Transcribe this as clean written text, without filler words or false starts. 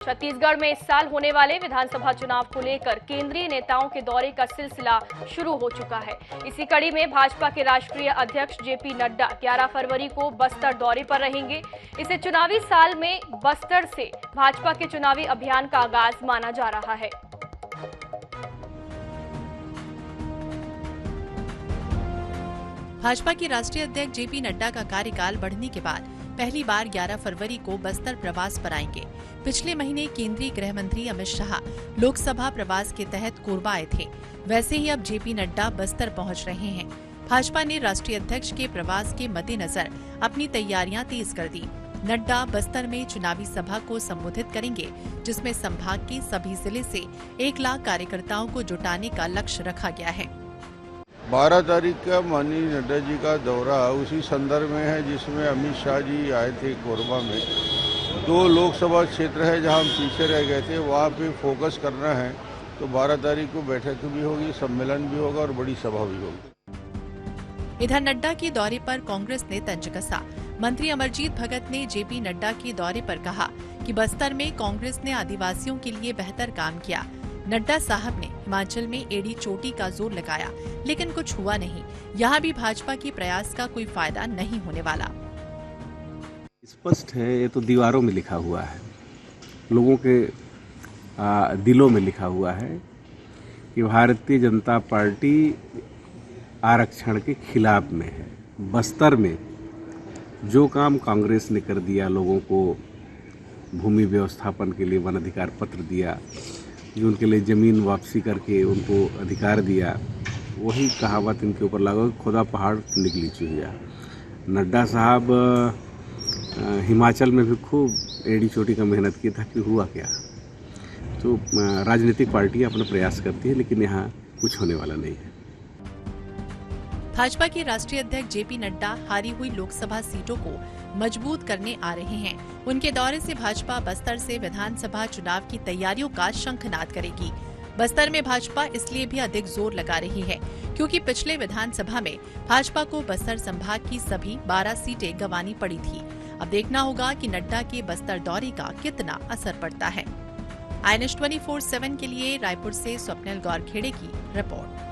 छत्तीसगढ़ में इस साल होने वाले विधानसभा चुनाव को लेकर केंद्रीय नेताओं के दौरे का सिलसिला शुरू हो चुका है। इसी कड़ी में भाजपा के राष्ट्रीय अध्यक्ष जेपी नड्डा 11 फरवरी को बस्तर दौरे पर रहेंगे। इसे चुनावी साल में बस्तर से भाजपा के चुनावी अभियान का आगाज माना जा रहा है। भाजपा के राष्ट्रीय अध्यक्ष जेपी नड्डा का कार्यकाल बढ़ने के बाद पहली बार 11 फरवरी को बस्तर प्रवास पर आएंगे। पिछले महीने केंद्रीय गृह मंत्री अमित शाह लोकसभा प्रवास के तहत कोरबा आए थे। वैसे ही अब जेपी नड्डा बस्तर पहुंच रहे हैं। भाजपा ने राष्ट्रीय अध्यक्ष के प्रवास के मद्देनजर अपनी तैयारियां तेज कर दी। नड्डा बस्तर में चुनावी सभा को संबोधित करेंगे, जिसमें संभाग के सभी जिले से 1 लाख कार्यकर्ताओं को जुटाने का लक्ष्य रखा गया है। 12 तारीख का माननीय नड्डा जी का दौरा उसी संदर्भ में है जिसमें अमित शाह जी आए थे कोरबा में। 2 लोकसभा क्षेत्र है जहां हम पीछे रह गए थे, वहां पे फोकस करना है। तो 12 तारीख को बैठक भी होगी, सम्मेलन भी होगा और बड़ी सभा भी होगी। इधर नड्डा के दौरे पर कांग्रेस ने तंज कसा। मंत्री अमरजीत भगत ने जेपी नड्डा के दौरे पर कहा कि बस्तर में कांग्रेस ने आदिवासियों के लिए बेहतर काम किया। नड्डा साहब ने हिमाचल में एड़ी चोटी का जोर लगाया, लेकिन कुछ हुआ नहीं। यहाँ भी भाजपा के प्रयास का कोई फायदा नहीं होने वाला। स्पष्ट है, ये तो दीवारों में लिखा हुआ है, लोगों के दिलों में लिखा हुआ है कि भारतीय जनता पार्टी आरक्षण के खिलाफ में है। बस्तर में जो काम कांग्रेस ने कर दिया, लोगों को भूमि व्यवस्थापन के लिए वन अधिकार पत्र दिया, जो उनके लिए ज़मीन वापसी करके उनको अधिकार दिया, वही कहावत इनके ऊपर लागू, खुदा पहाड़ निकली चुहिया। नड्डा साहब हिमाचल में भी खूब एड़ी चोटी का मेहनत की था कि हुआ क्या। तो राजनीतिक पार्टियां अपना प्रयास करती है, लेकिन यहाँ कुछ होने वाला नहीं है। भाजपा के राष्ट्रीय अध्यक्ष जेपी नड्डा हारी हुई लोकसभा सीटों को मजबूत करने आ रहे हैं। उनके दौरे से भाजपा बस्तर से विधानसभा चुनाव की तैयारियों का शंखनाद करेगी। बस्तर में भाजपा इसलिए भी अधिक जोर लगा रही है क्योंकि पिछले विधानसभा में भाजपा को बस्तर संभाग की सभी 12 सीटें गंवानी पड़ी थी। अब देखना होगा कि नड्डा के बस्तर दौरे का कितना असर पड़ता है। INS 24/7 के लिए रायपुर से स्वप्निल गौरखेड़े की रिपोर्ट।